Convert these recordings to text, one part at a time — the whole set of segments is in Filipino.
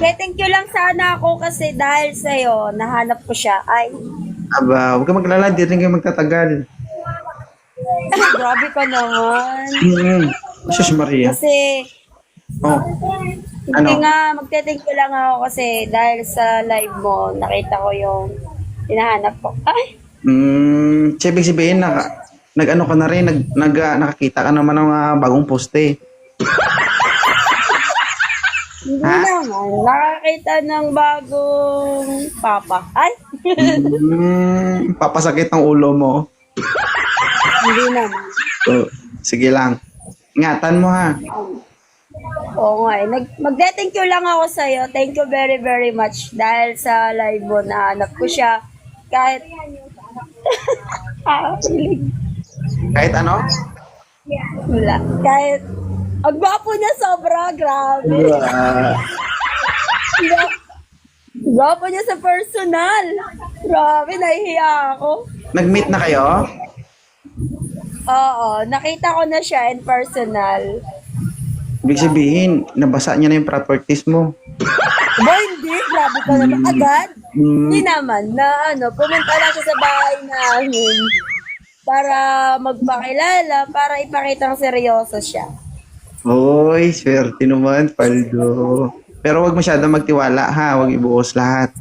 Mag-thank you lang sana ako kasi dahil sa'yo, nahanap ko siya. Ay, Aba, huwag ka maglala, di rin kayo magtatagal. grabe ka naman. Sus Maria. Kasi, Oh, hindi ano? nga, magte-thank you lang ako kasi dahil sa live mo, nakita ko yung hinahanap ko. Ay, So ibig sabihin, nag-ano ka na rin, nakakita ka naman ng bagong poste. hindi Ha? naman. Nakakita ng bagong papa. Ay, Papasakit ang ulo mo. hindi naman. So, sige lang. Ingatan mo ha. Oo nga eh. Magte-thank you lang ako sa'yo. Thank you very, very much. Dahil sa live mo, nahanap ko siya. Kahit, kilig. Kahit ano? Wala. Kahit, ang gwapo niya sobra. Grabe. Gwapo niya sa personal. Grabe, nahihiya ako. Nag-meet na kayo? Oo, nakita ko na siya in personal. Ibig sabihin, nabasa niya na yung properties mo. Ba, hindi. Grabe ka naman. Agad? Hindi naman. Na pumunta lang siya sa bahay namin para magpakilala, para ipakitang seryoso siya. Hoy, swerte naman, Paldo. Pero wag masyadong magtiwala ha, wag ibuhos lahat.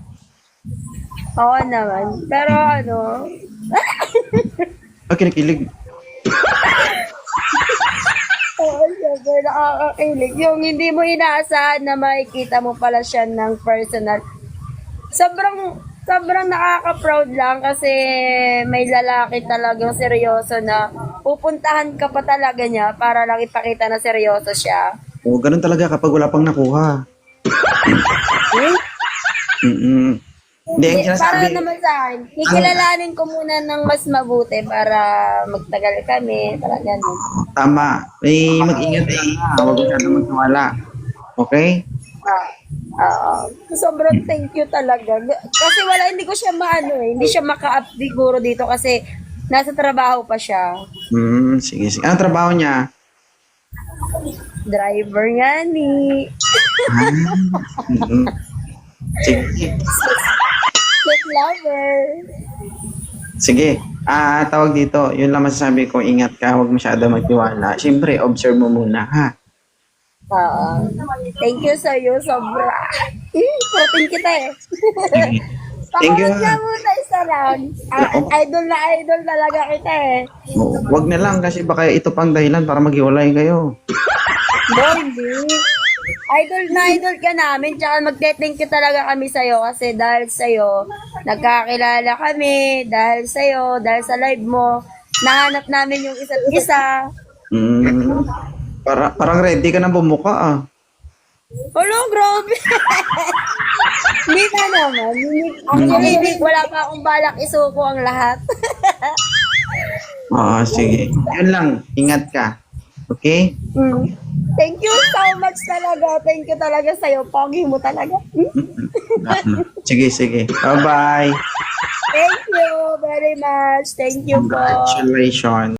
Oo naman. Pero Kinikilig. oo, syempre nakakakilig. Yung hindi mo inaasahan na makikita mo pala siya ng personal. Sobrang nakaka-proud lang kasi may lalaki talagang seryoso na pupuntahan ka pa talaga niya para lang ipakita na seryoso siya. Oo, ganun talaga kapag wala pang nakuha. Hindi, ang Para sinasabi, naman sa akin, kikilalanin ko muna ng mas mabuti para magtagal kami, para ganun. tama. Mag-ingat lang ha, wag masyadong magtiwala. Okay? Sobrang thank you talaga. Kasi hindi ko siya hindi siya maka-up siguro dito kasi nasa trabaho pa siya. Sige, sige. Anong trabaho niya? Driver nga ni. Mm. Sige. Pet lover. Sige. Tawag dito. Yun lang masasabi ko. Ingat ka. Huwag masyado magtiwala. Siyempre, observe mo muna, ha? Thank you sa iyo, sobra. Protein kita eh. Thank you, Pakulat ha? na muna isa lang. Idol talaga kita eh. Huwag na lang kasi baka ito pang dahilan para maghiwalay kayo. Hindi. Idol ka namin, tsaka magte-thank you talaga kami sa'yo kasi dahil sa'yo, nagkakilala kami, dahil sa'yo, dahil sa live mo, nahanap namin yung isa't isa. Parang ready ka na bumuka, ah. Hello, grabe. Hindi na naman. Actually, wala pa akong balak isuko ang lahat. Sige. Yun lang. Ingat ka. Okay? Thank you so much talaga. Thank you talaga sa'yo. Pogi mo talaga. Sige, sige. Bye-bye. Thank you very much. Thank you po. Congratulations.